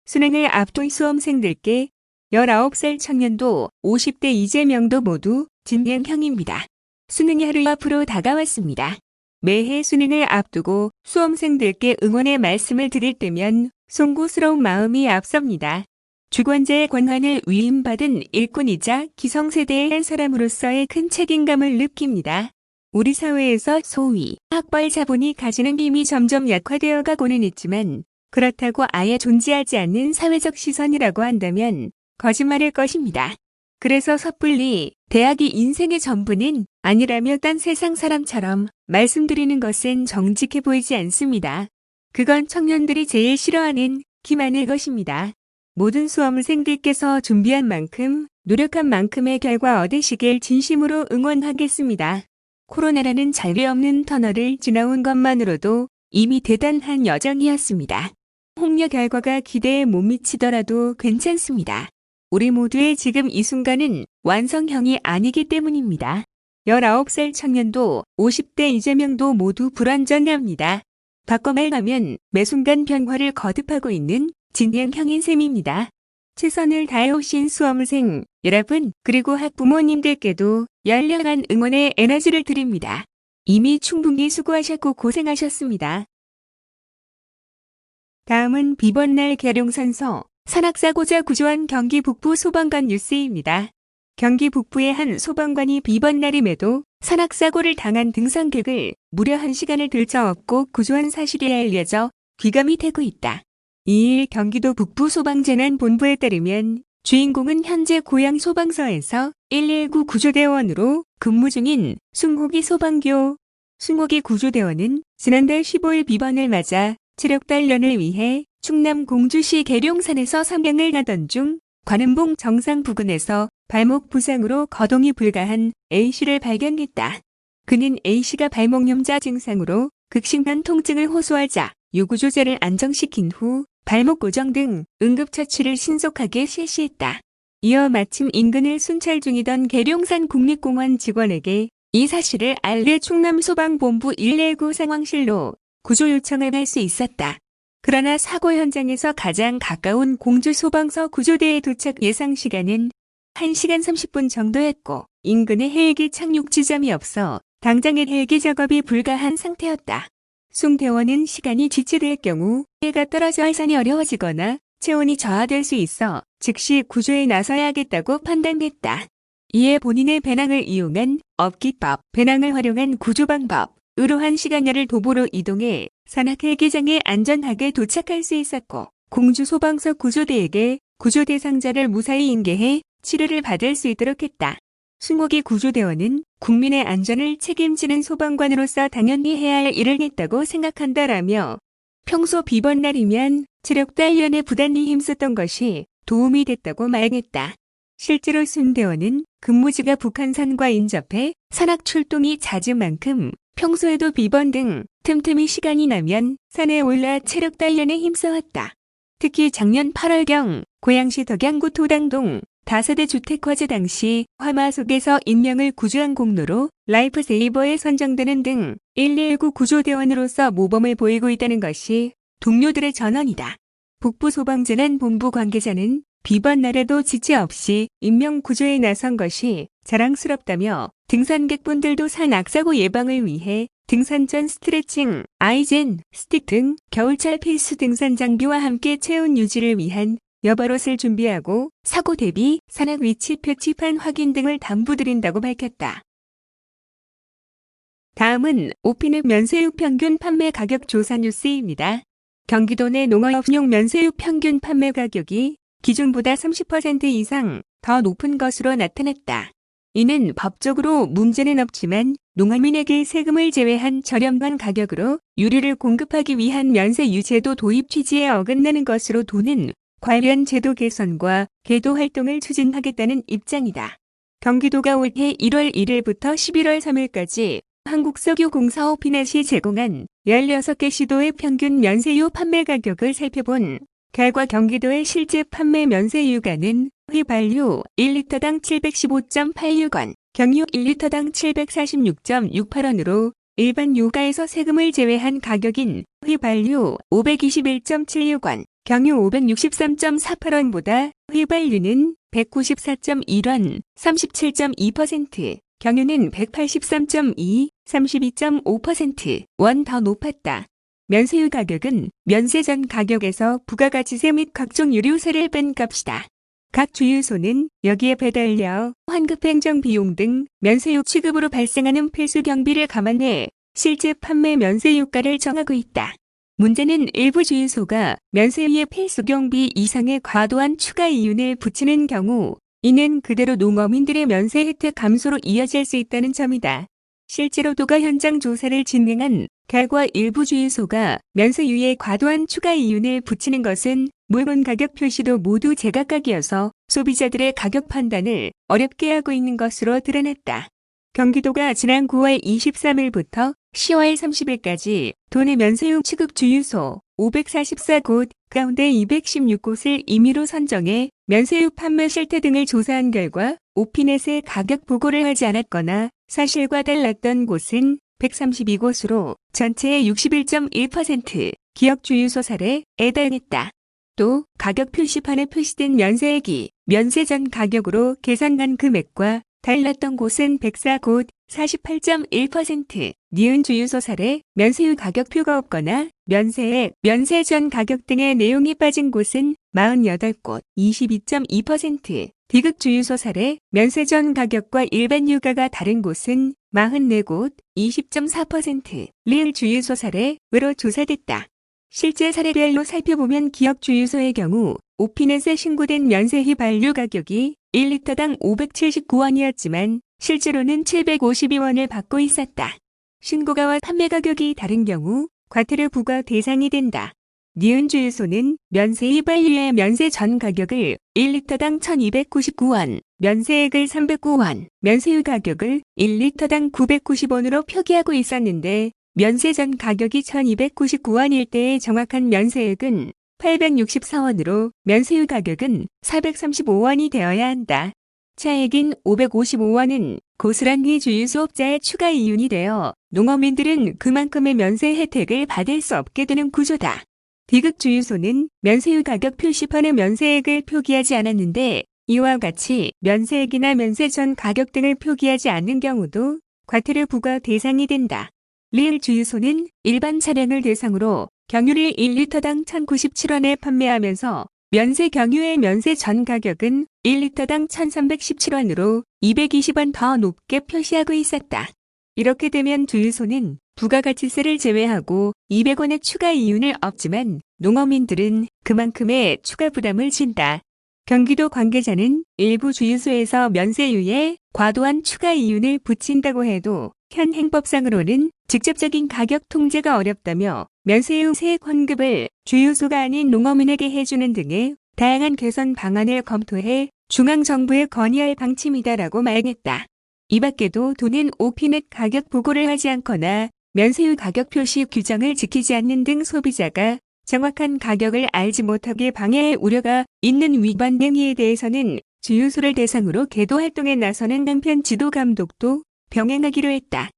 수능을 앞둔 수험생들께 19살 청년도 50대 이재명도 모두 진행형입니다. 수능이 하루 앞으로 다가왔습니다. 매해 수능을 앞두고 수험생들께 응원의 말씀을 드릴 때면 송구스러운 마음이 앞섭니다. 주권자의 권한을 위임받은 일꾼이자 기성세대의 한 사람으로서의 큰 책임감을 느낍니다. 우리 사회에서 소위 학벌 자본이 가지는 힘이 점점 약화되어 가고는 있지만 그렇다고 아예 존재하지 않는 사회적 시선이라고 한다면 거짓말일 것입니다. 그래서 섣불리 대학이 인생의 전부는 아니라며 딴 세상 사람처럼 말씀드리는 것은 정직해 보이지 않습니다. 그건 청년들이 제일 싫어하는 기만일 것입니다. 모든 수험생들께서 준비한 만큼 노력한 만큼의 결과 얻으시길 진심으로 응원하겠습니다. 코로나라는 잔류 없는 터널을 지나온 것만으로도 이미 대단한 여정이었습니다. 홍려 결과가 기대에 못 미치더라도 괜찮습니다. 우리 모두의 지금 이 순간은 완성형이 아니기 때문입니다. 19살 청년도 50대 이재명도 모두 불완전합니다. 바꿔 말하면 매 순간 변화를 거듭하고 있는 진행형인 셈입니다. 최선을 다해오신 수험생 여러분 그리고 학부모님들께도 열렬한 응원의 에너지를 드립니다. 이미 충분히 수고하셨고 고생하셨습니다. 다음은 비번날 계룡산서 산악사고자 구조한 경기 북부 소방관 뉴스입니다. 경기 북부의 한 소방관이 비번날임에도 산악사고를 당한 등산객을 무려 1시간을 들쳐업고 구조한 사실이 알려져 귀감이 되고 있다. 2일 경기도 북부 소방재난본부에 따르면 주인공은 현재 고양 소방서에서 119 구조대원으로 근무 중인 숭호기 소방교. 숭호기 구조대원은 지난달 15일 비번을 맞아 체력 단련을 위해 충남 공주시 계룡산에서 산행을 하던 중 관음봉 정상 부근에서 발목 부상으로 거동이 불가한 A씨를 발견했다. 그는 A씨가 발목 염좌 증상으로 극심한 통증을 호소하자 요구조절을 안정시킨 후 발목 고정 등 응급처치를 신속하게 실시했다. 이어 마침 인근을 순찰 중이던 계룡산 국립공원 직원에게 이 사실을 알려 충남소방본부 119 상황실로 구조 요청을 할 수 있었다. 그러나 사고 현장에서 가장 가까운 공주소방서 구조대에 도착 예상 시간은 1시간 30분 정도였고 인근에 헬기 착륙 지점이 없어 당장의 헬기 작업이 불가한 상태였다. 숭 대원은 시간이 지체될 경우 해가 떨어져 해산이 어려워지거나 체온이 저하될 수 있어 즉시 구조에 나서야겠다고 판단했다. 이에 본인의 배낭을 이용한 업기법, 배낭을 활용한 구조 방법으로 1시간여를 도보로 이동해 산악 헬기장에 안전하게 도착할 수 있었고 공주소방서 구조대에게 구조 대상자를 무사히 인계해 치료를 받을 수 있도록 했다. 숭호기 구조대원은 국민의 안전을 책임지는 소방관으로서 당연히 해야 할 일을 했다고 생각한다라며 평소 비번날이면 체력 단련에 부단히 힘썼던 것이 도움이 됐다고 말했다. 실제로 순 대원은 근무지가 북한산과 인접해 산악 출동이 잦은 만큼 평소에도 비번 등 틈틈이 시간이 나면 산에 올라 체력 단련에 힘써왔다. 특히 작년 8월경 고양시 덕양구 토당동 다세대 주택 화재 당시 화마 속에서 인명을 구조한 공로로 라이프세이버에 선정되는 등 119 구조대원으로서 모범을 보이고 있다는 것이 동료들의 전언이다. 북부소방재난본부 관계자는 비번날에도 지체 없이 인명구조에 나선 것이 자랑스럽다며 등산객분들도 산 악사고 예방을 위해 등산 전 스트레칭, 아이젠, 스틱 등 겨울철 필수 등산 장비와 함께 체온 유지를 위한 여벌옷을 준비하고 사고 대비 산악 위치 표지판 확인 등을 당부드린다고 밝혔다. 다음은 오피넥 면세육 평균 판매 가격 조사 뉴스입니다. 경기도 내 농업용 면세육 평균 판매 가격이 기준보다 30% 이상 더 높은 것으로 나타났다. 이는 법적으로 문제는 없지만 농민에게 세금을 제외한 저렴한 가격으로 유류를 공급하기 위한 면세 유제도 도입 취지에 어긋나는 것으로 도는 관련 제도 개선과 계도 활동을 추진하겠다는 입장이다. 경기도가 올해 1월 1일부터 11월 3일까지 한국석유공사 오피넷이 제공한 16개 시도의 평균 면세유 판매 가격을 살펴본 결과 경기도의 실제 판매 면세유가는 휘발유 1리터당 715.86원, 경유 1리터당 746.68원으로 일반 유가에서 세금을 제외한 가격인 휘발유 521.76원, 경유 563.48원보다 휘발유는 194.1원, 37.2%, 경유는 183.2, 32.5% 원 더 높았다. 면세유 가격은 면세 전 가격에서 부가가치세 및 각종 유류세를 뺀 값이다. 각 주유소는 여기에 배달료, 환급행정 비용 등 면세유 취급으로 발생하는 필수 경비를 감안해 실제 판매 면세유가를 정하고 있다. 문제는 일부 주유소가 면세유의 필수 경비 이상의 과도한 추가 이윤을 붙이는 경우 이는 그대로 농어민들의 면세 혜택 감소로 이어질 수 있다는 점이다. 실제로 도가 현장 조사를 진행한 결과 일부 주유소가 면세유에 과도한 추가 이윤을 붙이는 것은 물건 가격 표시도 모두 제각각이어서 소비자들의 가격 판단을 어렵게 하고 있는 것으로 드러났다. 경기도가 지난 9월 23일부터 10월 30일까지 도내 면세유 취급 주유소 544곳 가운데 216곳을 임의로 선정해 면세유 판매 실태 등을 조사한 결과 오피넷에 가격 보고를 하지 않았거나 사실과 달랐던 곳은 132곳으로 전체의 61.1% 기업 주유소 사례에 해당했다. 또 가격 표시판에 표시된 면세액이 면세 전 가격으로 계산한 금액과 달랐던 곳은 104곳 48.1%, 니은 주유소 사례 면세유 가격표가 없거나 면세액, 면세 전 가격 등의 내용이 빠진 곳은 48곳 22.2%, 디귿 주유소 사례 면세 전 가격과 일반 유가가 다른 곳은 44곳 20.4%, 리을 주유소 사례로 조사됐다. 실제 사례별로 살펴보면 기업 주유소의 경우 오피넷에 신고된 면세 휘발유 가격이 1리터당 579원이었지만 실제로는 752원을 받고 있었다. 신고가와 판매 가격이 다른 경우 과태료 부과 대상이 된다. 니은 주유소는 면세 휘발유의 면세 전 가격을 1리터당 1299원, 면세액을 309원, 면세유 가격을 1리터당 990원으로 표기하고 있었는데 면세 전 가격이 1299원일 때의 정확한 면세액은 864원으로 면세유 가격은 435원이 되어야 한다. 차액인 555원은 고스란히 주유소업자의 추가 이윤이 되어 농어민들은 그만큼의 면세 혜택을 받을 수 없게 되는 구조다. 디귿 주유소는 면세유 가격 표시판에 면세액을 표기하지 않았는데 이와 같이 면세액이나 면세 전 가격 등을 표기하지 않는 경우도 과태료 부과 대상이 된다. 리을 주유소는 일반 차량을 대상으로 경유를 1리터당 1,097원에 판매하면서 면세 경유의 면세 전 가격은 1리터당 1,317원으로 220원 더 높게 표시하고 있었다. 이렇게 되면 주유소는 부가가치세를 제외하고 200원의 추가 이윤을 얻지만 농어민들은 그만큼의 추가 부담을 진다. 경기도 관계자는 일부 주유소에서 면세유에 과도한 추가 이윤을 붙인다고 해도 현 행법상으로는 직접적인 가격 통제가 어렵다며 면세유 세액 환급을 주유소가 아닌 농어민에게 해주는 등의 다양한 개선 방안을 검토해 중앙정부에 건의할 방침이다라고 말했다. 이 밖에도 도는 오피넷 가격 보고를 하지 않거나 면세유 가격 표시 규정을 지키지 않는 등 소비자가 정확한 가격을 알지 못하게 방해할 우려가 있는 위반 행위에 대해서는 주유소를 대상으로 계도 활동에 나서는 한편 지도 감독도 병행하기로 했다.